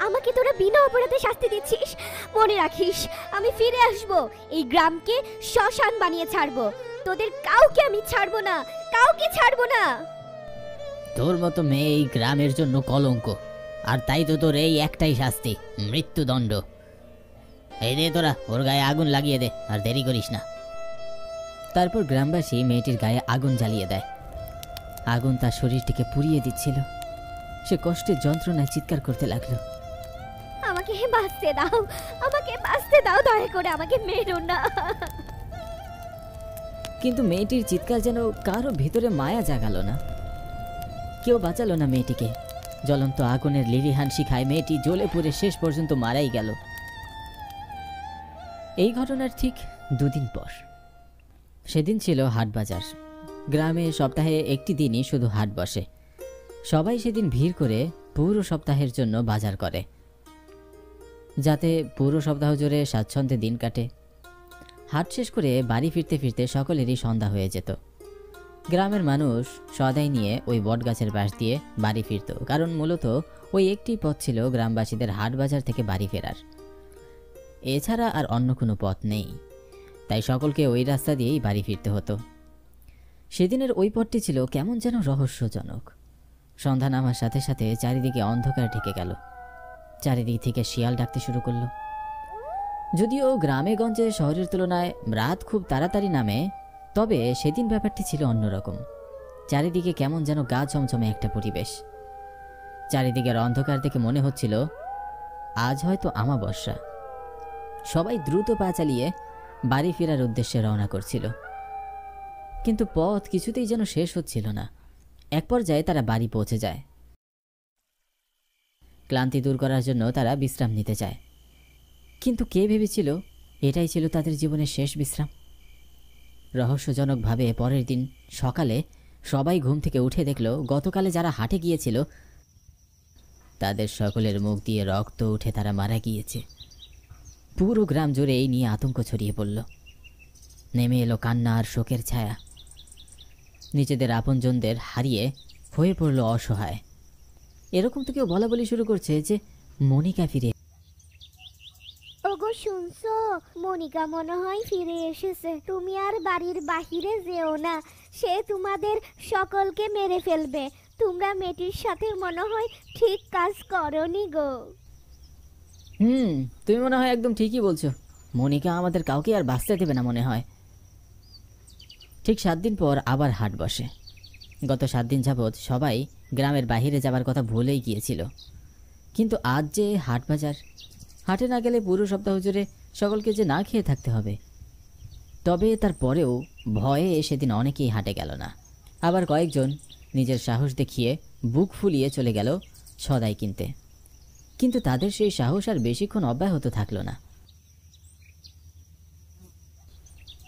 আমাকে তোরা বিনা অপরাধে শাস্তি দিচ্ছিস। মনে রাখিস, আমি ফিরে আসব, এই গ্রামকে শ্মশান বানিয়ে ছাড়বো। তোদের কাউকে আমি ছাড়বো না, কাউকে ছাড়বো না। তোর মতো মেয়ে এই গ্রামের জন্য কলঙ্ক, আর তাই তো তোর এই একটাই শাস্তি, মৃত্যুদণ্ড। এই দে তোরা ওর গায়ে আগুন লাগিয়ে দে, আর দেরি করিস না। তারপর গ্রামবাসী মেয়েটির গায়ে আগুন জ্বালিয়ে দেয়। আগুন তার শরীরটিকে পুড়িয়ে দিচ্ছিল। সে কষ্টের যন্ত্রণায় চিৎকার করতে লাগলো, আমাকে বাঁচতে দাও, আমাকে বাঁচতে দাও, দয়া করে আমাকে মেরো না। কিন্তু মেয়েটির চিৎকার যেন কারো ভিতরে মায়া জাগালো না। কেউ বাঁচালো না মেয়েটিকে। জ্বলন্ত আগুনের লিলিহান শিখায় মেয়েটি জ্বলে পুড়ে শেষ পর্যন্ত মারাই গেল। এই ঘটনার ঠিক দুদিন পর, সেদিন ছিল হাট বাজার। গ্রামে সপ্তাহে একটি দিনই শুধু হাট বসে। সবাই সেদিন ভিড় করে পুরো সপ্তাহের জন্য বাজার করে, যাতে পুরো সপ্তাহ জুড়ে স্বাচ্ছন্দ্যে দিন কাটে। হাট শেষ করে বাড়ি ফিরতে ফিরতে সকলেরই সন্ধ্যা হয়ে যেত। গ্রামের মানুষ সদাই নিয়ে ওই বটগাছের পাশ দিয়ে বাড়ি ফিরত, কারণ মূলত ওই একটি পথ ছিল গ্রামবাসীদের হাট বাজার থেকে বাড়ি ফেরার। এছাড়া আর অন্য কোনো পথ নেই, তাই সকলকে ওই রাস্তা দিয়েই বাড়ি ফিরতে হতো। সেদিনের ওই পথটি ছিল কেমন যেন রহস্যজনক। সন্ধ্যা নামার সাথে সাথে চারিদিকে অন্ধকার ঢেকে গেল। চারিদিক থেকে শিয়াল ডাকতে শুরু করলো। যদিও গ্রামে গঞ্জে শহরের তুলনায় রাত খুব তাড়াতাড়ি নামে, তবে সেদিন ব্যাপারটি ছিল অন্যরকম। চারিদিকে কেমন যেন গা চমচমে একটা পরিবেশ। চারিদিকের অন্ধকার দেখে মনে হচ্ছিল আজ হয়তো আমাবস্যা। সবাই দ্রুত পা চালিয়ে বাড়ি ফেরার উদ্দেশ্যে রওনা করছিল, কিন্তু পথ কিছুতেই যেন শেষ হচ্ছিল না। এক পর্যায়ে তারা বাড়ি পৌঁছে যায়। ক্লান্তি দূর করার জন্য তারা বিশ্রাম নিতে চায়, কিন্তু কে ভেবেছিল এটাই ছিল তাদের জীবনের শেষ বিশ্রাম। রহস্যজনকভাবে পরের দিন সকালে সবাই ঘুম থেকে উঠে দেখল গতকালে যারা হাটে গিয়েছিল তাদের সকলের মুখ দিয়ে রক্ত উঠে তারা মারা গিয়েছে। পুরো গ্রাম জুড়ে এই নিয়ে আতঙ্ক ছড়িয়ে পড়ল। নেমে এলো কান্না আর শোকের ছায়া। নিজেদের আপনজনদের হারিয়ে হয়ে পড়ল অসহায়। এরকম তো কেউ বলা বলি শুরু করছে যে মনিকা ফিরে। ওগো শুনছো, মনিকা মনে হয় ফিরে এসেছে। তুমি আর বাড়ির বাহিরে যেও না, সে তোমাদের সকলকে মেরে ফেলবে। তোমরা মেয়েটির সাথে মনে হয় ঠিক কাজ করনি গো। তুমি মনে হয় একদম ঠিকই বলছো। মনিকা আমাদের কাউকে আর বাঁচতে দেবে না মনে হয়। ঠিক 7 দিন পর আবার হাট বসে। গত 7 দিন যাবৎ সবাই গ্রামের বাইরে যাবার কথা ভুলেই গিয়েছিল, কিন্তু আজ যে হাট বাজার, হাটে না গেলে পুরো সপ্তাহ জুড়ে সকলকে যে না খেয়ে থাকতে হবে। তবে তারপরেও ভয়ে সেদিন অনেকেই হাটে গেল না। আবার কয়েকজন নিজের সাহস দেখিয়ে বুক ফুলিয়ে চলে গেল সদাই কিনতে, কিন্তু তাদের সেই সাহস আর বেশিক্ষণ অব্যাহত থাকলো না।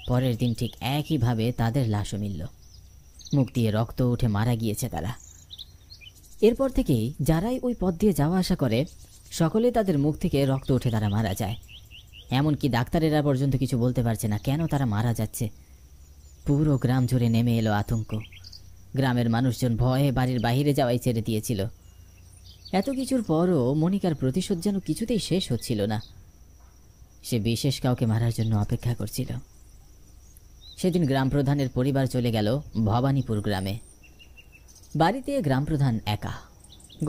পরের দিন ঠিক একইভাবে তাদের লাশও মিলল। মুখ দিয়ে রক্ত উঠে মারা গিয়েছে তারা। এরপর থেকেই যারাই ওই পথ দিয়ে যাওয়া আসা করে সকলে তাদের মুখ থেকে রক্ত উঠে তারা মারা যায়। এমনকি ডাক্তারেরা পর্যন্ত কিছু বলতে পারছে না কেন তারা মারা যাচ্ছে। পুরো গ্রাম জুড়ে নেমে এলো আতঙ্ক। গ্রামের মানুষজন ভয়ে বাড়ির বাইরে যাওয়াই ছেড়ে দিয়েছিল। এত কিছুর পরও মনিকার প্রতিশোধ যেন কিছুতেই শেষ হচ্ছিল না। সে বিশেষ কাউকে মারার জন্য অপেক্ষা করছিল। সেদিন গ্রাম প্রধানের পরিবার চলে গেল ভবানীপুর গ্রামে। বাড়িতে গ্রাম প্রধান একা।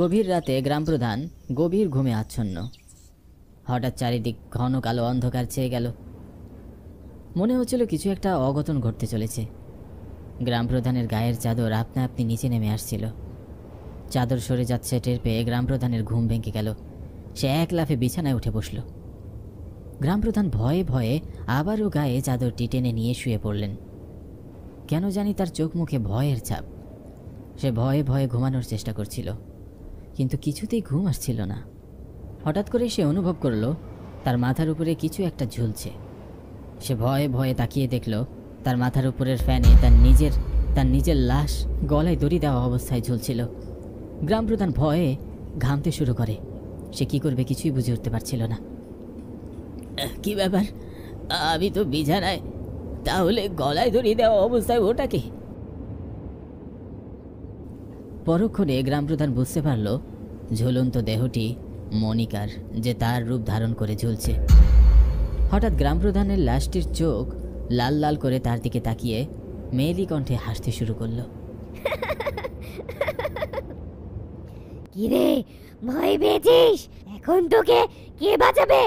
গভীর রাতে গ্রাম প্রধান গভীর ঘুমে আচ্ছন্ন। হঠাৎ চারিদিক ঘন কালো অন্ধকার ছেয়ে গেল। মনে হচ্ছিল কিছু একটা অঘটন ঘটতে চলেছে। গ্রাম প্রধানের গায়ের চাদর আপনা আপনি নিচে নেমে আসছিল। চাদর সরে যাচ্ছে টের পেয়ে গ্রাম প্রধানের ঘুম ভেঙে গেল। সে এক লাফে বিছানায় উঠে বসল। গ্রাম প্রধান ভয়ে ভয়ে আবারও গায়ে চাদরটি টেনে নিয়ে শুয়ে পড়লেন। কেন জানি তার চোখ মুখে ভয়ের ছাপ। সে ভয়ে ভয়ে ঘুমানোর চেষ্টা করছিল, কিন্তু কিছুতেই ঘুম আসছিল না। হঠাৎ করে সে অনুভব করল তার মাথার উপরে কিছু একটা ঝুলছে। সে ভয়ে ভয়ে তাকিয়ে দেখল তার মাথার উপরের ফ্যানে তার নিজের লাশ গলায় দড়ি দেওয়া অবস্থায় ঝুলছিল। গ্রাম প্রধান ভয়ে ঘামতে শুরু করে। সে কি করবে কিছুই বুঝে উঠতে পারছিল না। কি ব্যাপার, আমি তো বিছানায়, তাহলে গলায় দড়ি দেওয়া অবস্থায় ওটাকে? পরক্ষণে গ্রাম প্রধান বুঝতে পারল ঝুলন্ত দেহটি মনিকার, যে তার রূপ ধারণ করে ঝুলছে। হঠাৎ গ্রাম প্রধানের লাশটির চোখ লাল লাল করে তার দিকে তাকিয়ে মেয়েলি কণ্ঠে হাসতে শুরু করলো। কিরে, ভয় পেয়েছিস? এখন তোকে কে বাঁচাবে?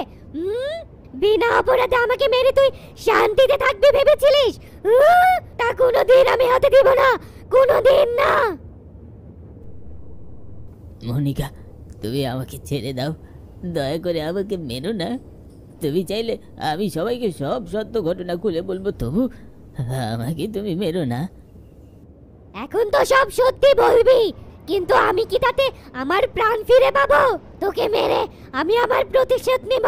বিনা অপরাধে আমাকে মেরে তুই শান্তিতে থাকবি ভেবেছিলিস? তা কোনোদিন আমি হতে দিব না, কোনোদিন না। মনিকা, তুমি আমাকে ছেড়ে দাও, দয়া করে আমাকে মেরো না। তুমি চাইলে আমি সবাইকে সব সত্য ঘটনা খুলে বলবো, তবু আমাকে তুমি মেরো না। এখন তো সব সত্যি বলবি, কিন্তু আমি কি তাতে আমার প্রাণ ফিরে পাবো? তোকে মেরে আমি আমার প্রতিশোধ নিব।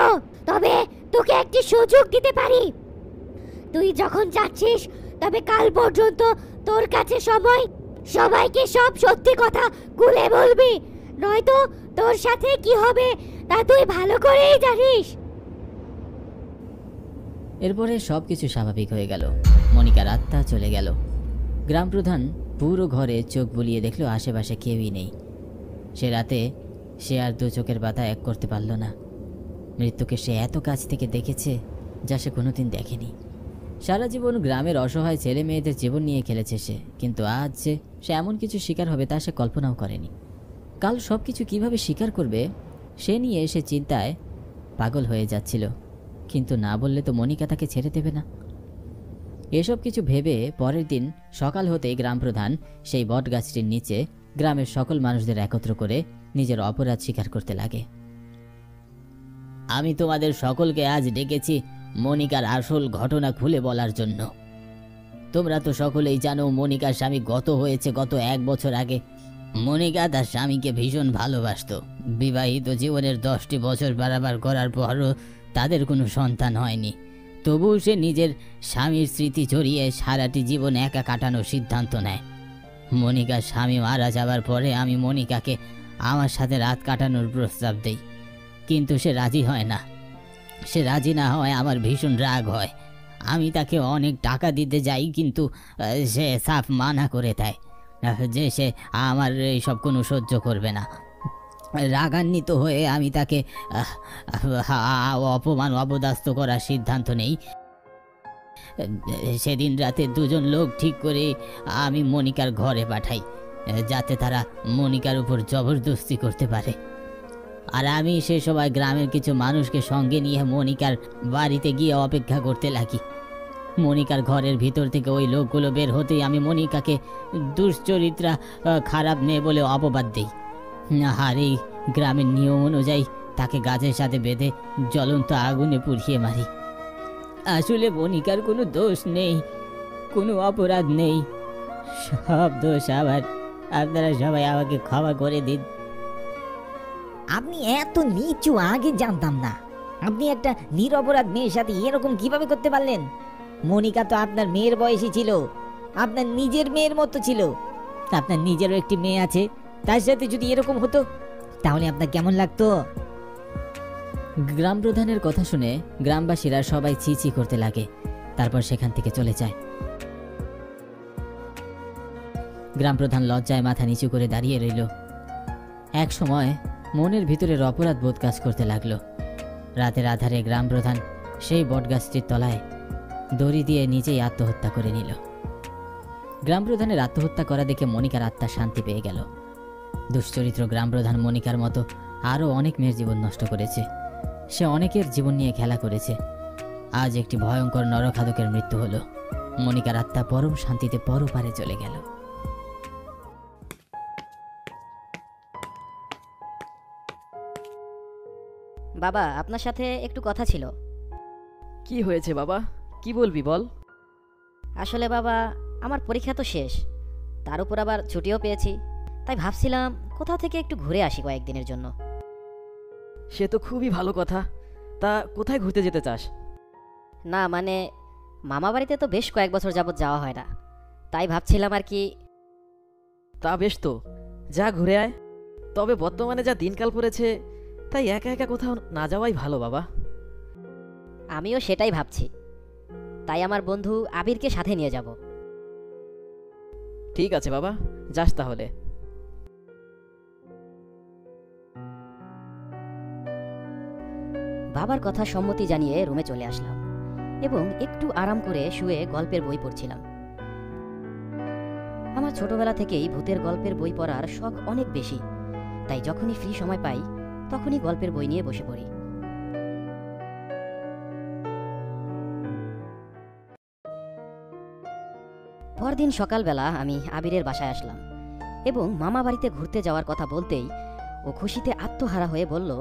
তবে তোকে একটি সুযোগ দিতে পারি। তুই যখন যাচ্ছিস, তবে কাল পর্যন্ত তোর কাছে সময়, সবাইকে সব সত্যি কথা খুলে বলবি, নয়তো তোর সাথে কি হবে তা তুই ভালো করেই জানিস। এরপরে সবকিছু স্বাভাবিক হয়ে গেল। মনিকার আত্মা চলে গেল। গ্রাম প্রধান পুরো ঘরে চোখ বুলিয়ে দেখলো আশেপাশে কেউই নেই। সে রাতে সে আর দু চোখের পাতা এক করতে পারল না। মৃত্যুকে সে এত কাছ থেকে দেখেছে যা সে কোনোদিন দেখেনি। সারা জীবন গ্রামের অসহায় ছেলে মেয়েদের জীবন নিয়ে খেলেছে সে, কিন্তু আজ যে সে এমন কিছু শিকার হবে তা সে কল্পনাও করেনি। কাল সব কিছু কীভাবে স্বীকার করবে সে নিয়ে সে চিন্তায় পাগল হয়ে যাচ্ছিল। কিন্তু না বললে তো মনিকা তাকে ছেড়ে দেবে না। এসব কিছু ভেবে পরের দিন সকাল হতেই গ্রাম প্রধান সেই বট গাছটির নিচে গ্রামের সকল মানুষদের একত্র করে নিজের অপরাধ স্বীকার করতে লাগে। আমি তোমাদের সকলকে আজ ডেকেছি মনিকার আসল ঘটনা খুলে বলার জন্য। তোমরা তো সকলেই জানো মনিকার স্বামী গত হয়েছে গত 1 বছর আগে। মনিকা তার স্বামীকে ভীষণ ভালোবাসতো। বিবাহিত জীবনের 10টি বছর পারাবার করার পরও তাদের কোনো সন্তান হয়নি। তবুও সে নিজের স্বামীর স্মৃতি জড়িয়ে সারাটি জীবন একা কাটানোর সিদ্ধান্ত নেয়। মনিকার স্বামী মারা যাবার পরে আমি মনিকাকে আমার সাথে রাত কাটানোর প্রস্তাব দেই, কিন্তু সে রাজি হয় না। সে রাজি না হয় আমার ভীষণ রাগ হয়। আমি তাকে অনেক টাকা দিতে যাই, কিন্তু সে সাফ মানা করে দেয় যে সে আমার এইসব কোনো সহ্য করবে না। রাগান্বিত হয়ে আমি তাকে অপমান অপদস্থ করার সিদ্ধান্ত নেই। সেদিন রাতে 2 জন লোক ঠিক করে আমি মনিকার ঘরে পাঠাই, যাতে তারা মনিকার উপর জবরদস্তি করতে পারে। আর আমি সে সময় গ্রামের কিছু মানুষকে সঙ্গে নিয়ে মনিকার বাড়িতে গিয়ে অপেক্ষা করতে লাগি। মনিকার ঘরের ভিতর থেকে ওই লোকগুলো বের হতেই আমি মনিকাকে দুশ্চরিত্রা, খারাপ মেয়ে বলে অপবাদ দিই। আর এই গ্রামের নিয়ম অনুযায়ী তাকে গাছের সাথে বেঁধে জ্বলন্ত আগুনে পুড়িয়ে মারি। আসলে মনিকার কোনো দোষ নেই, কোনো অপরাধ নেই। সব দোষ আবার আপনারা সবাই আমাকে ক্ষমা করে দিন। আপনি এত নিচু আগে জানতাম না। আপনি একটা নিরপরাধ মেয়ের সাথে এরকম কিভাবে করতে পারলেন? মনিকা তো আপনার মেয়ের বয়সী ছিল, আপনার নিজের মেয়ের মতো ছিল। আপনার নিজেরও একটি মেয়ে আছে, তার সাথে যদি এরকম হতো তাহলে আপনার কেমন লাগতো? গ্রাম প্রধানের কথা শুনে গ্রামবাসীরা সবাই ছি ছি করতে লাগে। তারপর সেখান থেকে চলে যায়। গ্রাম প্রধান লজ্জায় মাথা নিচু করে দাঁড়িয়ে রইল। এক সময় মনের ভিতরের অপরাধ বোধ কাজ করতে লাগলো। রাতের আধারে গ্রাম প্রধান সেই বটগাছটির তলায় দড়ি দিয়ে নিজেই আত্মহত্যা করে নিল। গ্রাম প্রধানের আত্মহত্যা করা দেখে মনিকার আত্মা শান্তি পেয়ে গেল। দুশ্চরিত্র গ্রাম প্রধান মনিকার মতো আরও অনেক মেয়ের জীবন নষ্ট করেছে। সে অনেকের জীবন নিয়ে খেলা করেছে। আজ একটি ভয়ঙ্কর নরখাদকের মৃত্যু হলো। মনিকার আত্মা পরম শান্তিতে পরপারে চলে গেল। বাবা, আপনার সাথে একটু কথা ছিল। কি হয়েছে বাবা, কি বলবি বল। আসলে বাবা, আমার পরীক্ষা তো শেষ, তার উপর আবার ছুটিও পেয়েছি। তাই ভাবছিলাম কোথাও থেকে একটু ঘুরে আসি কয়েকদিনের জন্য। সে তো খুবই ভালো কথা। তা কোথায় ঘুরতে যেতে চাস? না মানে, মামা বাড়িতে তো বেশ কয়েক বছর যাবৎ যাওয়া হয় না, তাই ভাবছিলাম আর কি। তা বেশ তো, যা ঘুরে আয়। তবে বর্তমানে যা দিনকাল পড়েছে, তাই একা একা কোথাও না যাওয়াই ভালো বাবা। আমিও সেটাই ভাবছি, তাই আমার বন্ধু আবিরকে সাথে নিয়ে যাব। ঠিক আছে বাবা, যাস তাহলে। বাবার কথা সম্মতি জানিয়ে রুমে চলে আসলাম এবং একটু আরাম করে শুয়ে গল্পের বই পড়ছিলাম। আমার ছোটবেলা থেকেই ভূতের গল্পের বই পড়ার শখ অনেক বেশি, তাই যখনই ফ্রি সময় পাই তখনই গল্পের বই নিয়ে বসে পড়ি। পরদিন সকালবেলা আমি আবিরের বাসায় আসলাম এবং মামা বাড়িতে ঘুরতে যাওয়ার কথা বলতেই ও খুশিতে আত্মহারা হয়ে বলল,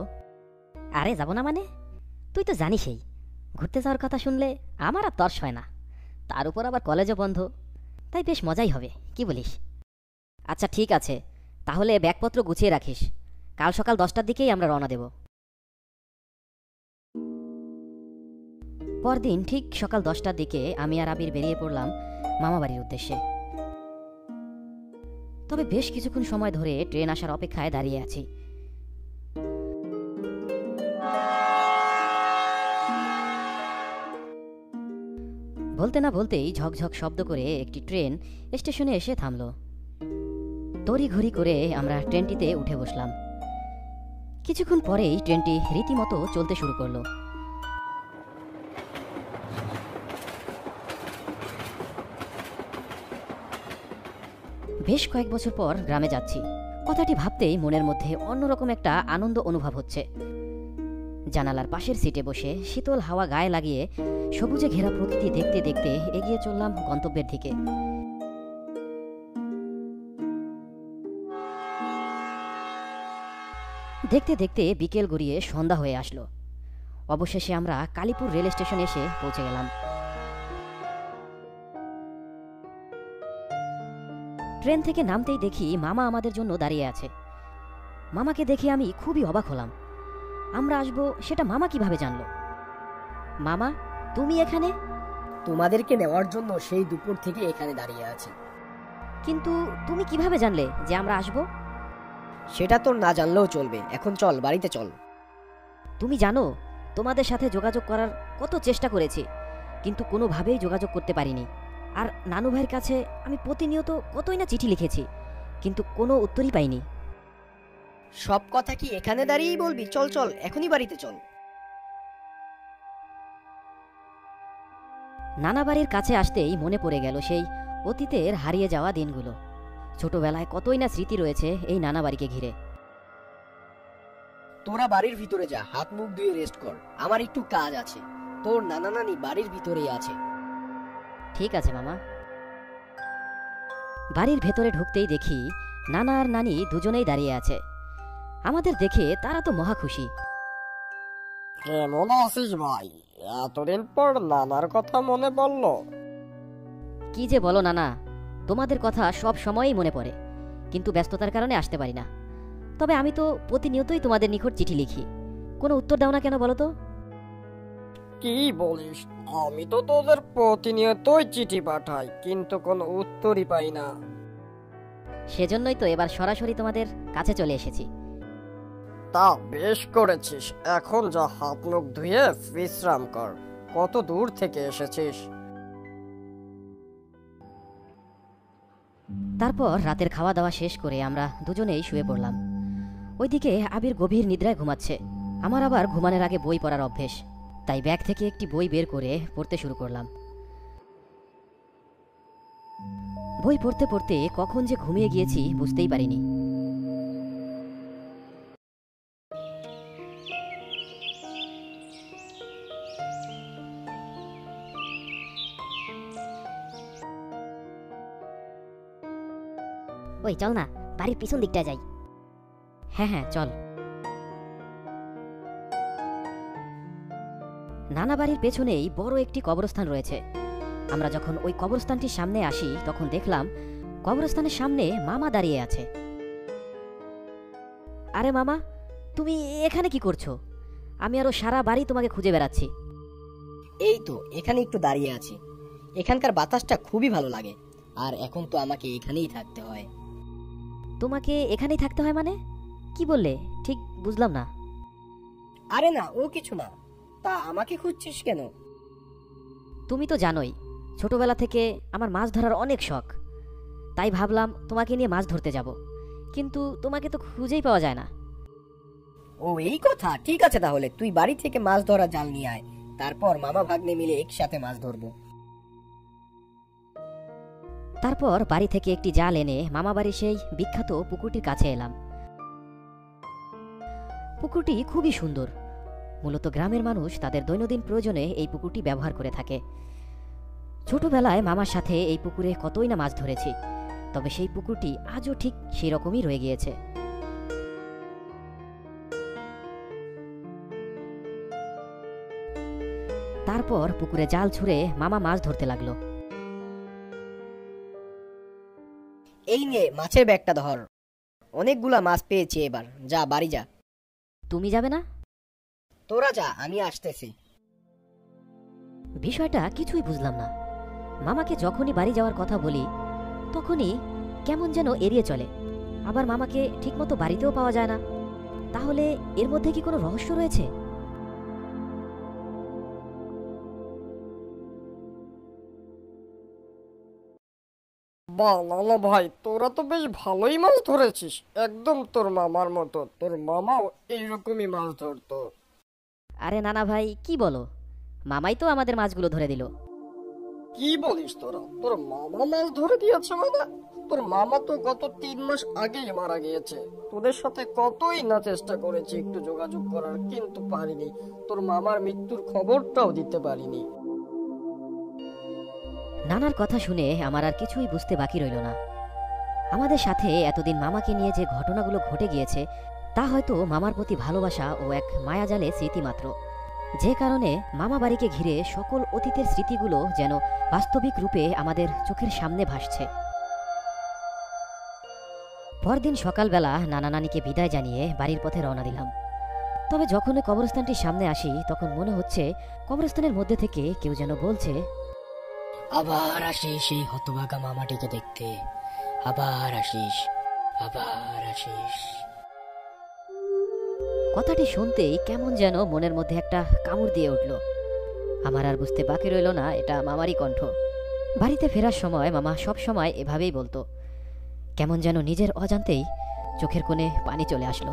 আরে যাব না মানে? তুই তো জানিসই ঘুরতে যাওয়ার কথা শুনলে আমার আর তর্স হয় না, তার উপর আবার কলেজও বন্ধ, তাই বেশ মজাই হবে, কি বলিস? আচ্ছা ঠিক আছে, তাহলে ব্যাগপত্র গুছিয়ে রাখিস, কাল সকাল 10টার দিকেই আমরা রওনা দেব। পরদিন ঠিক সকাল 10টার দিকে আমি আর আবির বেরিয়ে পড়লাম মামাবাড়ির উদ্দেশ্যে। তবে বেশ কিছুক্ষণ সময় ধরে ট্রেন আসার অপেক্ষায় দাঁড়িয়ে আছি। বলতে না বলতেই ঝকঝক শব্দ করে একটি ট্রেন স্টেশনে এসে থামল। তড়িঘড়ি করে আমরা ট্রেনটিতে উঠে বসলাম। কিছুক্ষণ পরেই ট্রেনটি রীতিমতো চলতে শুরু করলো। বেশ কয়েক বছর পর গ্রামে যাচ্ছি, কথাটি ভাবতেই মনের মধ্যে অন্যরকম একটা আনন্দ অনুভব হচ্ছে। জানালার পাশের সিটে বসে শীতল হাওয়া গায়ে লাগিয়ে সবুজে ঘেরা প্রকৃতি দেখতে দেখতে এগিয়ে চললাম গন্তব্যের দিকে। দেখতে দেখতে বিকেল গড়িয়ে সন্ধ্যা হয়ে আসলো। অবশেষে আমরা কালীপুর রেল স্টেশনে এসে পৌঁছে গেলাম। ট্রেন থেকে নামতেই দেখি মামা আমাদের জন্য দাঁড়িয়ে আছে। মামাকে দেখে আমি খুবই অবাক হলাম। আমরা আসবো সেটা মামা কিভাবে জানলো? মামা, তুমি এখানে? তোমাদেরকে নেওয়ার জন্য সেই দুপুর থেকে এখানে দাঁড়িয়ে আছি। কিন্তু তুমি কিভাবে জানলে যে আমরা আসবো? সেটা তোর না জানলেও চলবে, এখন চল, বাড়িতে চল। তুমি জানো তোমাদের সাথে যোগাযোগ করার কত চেষ্টা করেছি, কিন্তু কোনোভাবেই যোগাযোগ করতে পারিনি। আর নানু ভাইয়ের কাছে আমি প্রতিনিয়ত কতই না চিঠি লিখেছি, কিন্তু কোনো উত্তরই পাইনি। সব কথা কি এখানে দাঁড়িয়েই বলবি? চল চল, এখনই বাড়িতে চল। নানা বাড়ির কাছে আসতেই মনে পড়ে গেল সেই অতীতের হারিয়ে যাওয়া দিনগুলো। ছোটবেলায় কতই না স্মৃতি রয়েছে এই নানা বাড়িকে ঘিরে। তোরা বাড়ির ভিতরে যা, হাত মুখ ধুয়ে রেস্ট কর, আমার একটু কাজ আছে। তোর নানা নানি বাড়ির ভিতরেই আছে। ঠিক আছে মামা। বাড়ির ভেতরে ঢুকতেই দেখি নানা আর নানি দুজনেই দাঁড়িয়ে আছে। আমাদের দেখে তারা তো মহা খুশি। কেমন আছিস ভাই? এতদিন পর নানার কথা মনে পড়ল। কি যে বলো নানা, তোমাদের কথা সব সময়ই মনে পড়ে, কিন্তু ব্যস্ততার কারণে আসতে পারি না। তবে আমি তো প্রতিনিয়তই তোমাদের নিকট চিঠি লিখি, কোনো উত্তর দাও না কেন বলো তো? কি বলিস? আমি তো তোদের প্রতিনিয়তই চিঠি পাঠাই, কিন্তু কোনো উত্তরই পাই না। সেজন্যই তো এবার সরাসরি তোমাদের কাছে চলে এসেছি। তা বেশ করেছিস, এখন যা হাত মুখ ধুয়ে বিশ্রাম কর। কত দূর থেকে এসেছিস? তারপর রাতের খাওয়া দাওয়া শেষ করে আমরা দুজনেই শুয়ে পড়লাম। ওইদিকে আবির গভীর নিদ্রায় ঘুমাচ্ছে। আমার আবার ঘুমানোর আগে বই পড়ার অভ্যেস, তাই ব্যাগ থেকে একটি বই বের করে পড়তে শুরু করলাম। বই পড়তে পড়তে কখন যে ঘুমিয়ে গিয়েছি বুঝতেই পারিনি। ওই চল না, বাড়ির পিছন দিকটা যাই। হ্যাঁ হ্যাঁ চল। নানা বাড়ির পেছনেই বড় একটি কবরস্থান রয়েছে। আমরা যখন ওই কবরস্থানটির সামনে আসি তখন দেখলাম কবরস্থানের সামনে মামা দাঁড়িয়ে আছে। আরে মামা, তুমি এখানে কি করছো? আমি আরো সারা বাড়ি তোমাকে খুঁজে বেড়াচ্ছি। এই তো এখানে একটু দাঁড়িয়ে আছি, এখানকার বাতাসটা খুবই ভালো লাগে, আর এখন তো আমাকে এখানেই থাকতে হয়। তোমাকে এখানেই থাকতে হয় মানে? কি বললে ঠিক বুঝলাম না। আরে না, ও কিছু না। তা আমাকে খুঁজছিস কেন? তুমি তো জানোই ছোটবেলা থেকে আমার মাছ ধরার অনেক শখ, তাই ভাবলাম তোমাকে নিয়ে মাছ ধরতে যাব, কিন্তু তোমাকে তো খুঁজেই পাওয়া যায় না। ও ও এই কথা, ঠিক আছে তাহলে তুই বাড়ি থেকে মাছ ধরা জাল নিয়ে আয়, তারপর মামা ভাগ্নে মিলে একসাথে মাছ ধরবো। তারপর বাড়ি থেকে একটি জাল এনে মামা বাড়ির সেই বিখ্যাত পুকুরটির কাছে এলাম। পুকুরটি খুবই সুন্দর। মূলত গ্রামের মানুষ তাদের দৈনন্দিন প্রয়োজনে এই পুকুরটি ব্যবহার করে থাকে। ছোটবেলায় মামার সাথে এই পুকুরে কতই না মাছ ধরেছি, তবে সেই পুকুরটি আজও ঠিক সেই রকমই রয়ে গিয়েছে। তারপর পুকুরে জাল ছুঁড়ে মামা মাছ ধরতে লাগলো। এই নে মাছের ব্যাগটা ধর, অনেকগুলা মাছ পেয়েছি, এবার যা বাড়ি যা। তুমি যাবে না? তোরা যা, আমি আসতেছি। বিষয়টা কিছুই বুঝলাম না। মামাকে যখনই বাড়ি যাওয়ার কথা বলি তখনই কেমন যেন এড়িয়ে চলে, আবার মামাকে ঠিকমতো বাড়িতেও পাওয়া যায় না। তাহলে এর মধ্যে কি কোনো রহস্য রয়েছে? বাহ লালা ভাই, তোরা তো বেশ ভালোই মাছ ধরেছিস, একদম তোর মামার মতো। তোর মামাও এইরকমই মাছ ধরতো। আরে নানা ভাই, কি বলো? মামাই তো আমাদের মাছগুলো ধরে দিল। কি বলিস তোরা? তোর মামা মাছ ধরে দিয়েছে মানে? তোর মামা তো গত 3 মাস আগেই মারা গিয়েছে। তোদের সাথে কতই না চেষ্টা করেছি একটু যোগাযোগ করার, কিন্তু পারিনি। তোর মামার মৃত্যুর খবরটাও দিতে পারিনি। নানার কথা শুনে আমার আর কিছুই বুঝতে বাকি রইল না। আমাদের সাথে এতদিন মামাকে নিয়ে যে ঘটনাগুলো ঘটে গিয়েছে তা হয়তো মামার প্রতি ভালোবাসা ও এক মায়াজালে স্মৃতি মাত্র, যে কারণে মামা বাড়িকে ঘিরে সকল অতীতের স্মৃতিগুলো যেন বাস্তবিক রূপে আমাদের চোখের সামনে ভাসছে। পরদিন সকালবেলা নানা নানিকে বিদায় জানিয়ে বাড়ির পথে রওনা দিলাম। তবে যখন ওই কবরস্থানটির সামনে আসি তখন মনে হচ্ছে কবরস্থানের মধ্যে থেকে কেউ যেন বলছে, আবার আসিস সেই হতভাগা মামাটিকে দেখতে, আবার আসিস, আবার আসিস। কথাটি শুনতেই কেমন যেন মনের মধ্যে একটা কামড় দিয়ে উঠল। আমার আর বুঝতে বাকি রইল না এটা মামারই কণ্ঠ। বাড়িতে ফেরার সময় মামা সব সময় এভাবেই বলতো। কেমন যেন নিজের অজান্তেই চোখের কোণে পানি চলে আসলো।